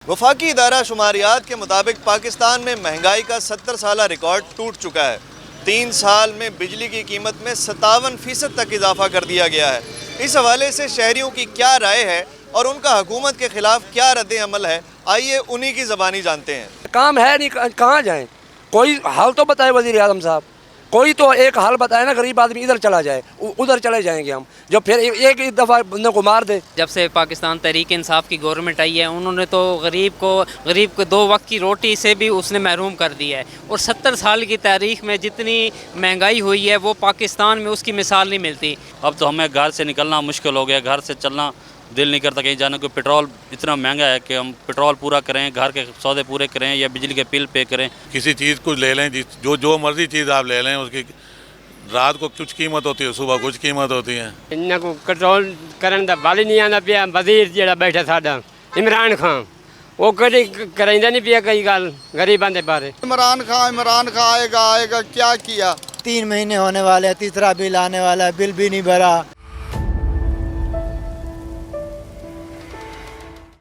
वफाकी इदारा शुमारियात के मुताबिक पाकिस्तान में महंगाई का 70 साला रिकॉर्ड टूट चुका है। 3 साल में बिजली की कीमत में 57% तक इजाफा कर दिया गया है। इस हवाले से शहरियों की क्या राय है और उनका हुकूमत के खिलाफ क्या रद्द अमल है, आइए उन्हीं की ज़बानी जानते हैं। काम है नहीं, कहाँ जाएं? कोई हाल तो बताए वज़ीर आज़म साहब, कोई तो एक हाल बताए ना, गरीब आदमी इधर चला जाए, उधर चले जाएंगे हम, जो फिर एक दफ़ा बंदे को मार दे। जब से पाकिस्तान तहरीक इंसाफ की गवर्नमेंट आई है, उन्होंने तो गरीब को 2 वक्त की रोटी से भी उसने महरूम कर दिया है। और 70 साल की तारीख में जितनी महंगाई हुई है वो पाकिस्तान में उसकी मिसाल नहीं मिलती। अब तो हमें घर से निकलना मुश्किल हो गया, घर से चलना दिल नहीं करता कहीं जाने को। पेट्रोल इतना महंगा है कि हम पेट्रोल पूरा करें, घर के सौदे पूरे करें या बिजली के बिल पे करें। किसी चीज़ को ले लें, जो मर्जी चीज़ आप ले लें, उसकी रात को कुछ कीमत होती है, सुबह कुछ कीमत होती है। इन्हों को कंट्रोल करने का बल नहीं आता पिया। वजीर जो बैठा साडा इमरान खान, वो कभी कराइंदा नहीं पिया कई गल गरीबों के बारे। इमरान खान आएगा क्या किया। 3 महीने होने वाले हैं, तीसरा बिल आने वाला है, बिल भी नहीं भरा।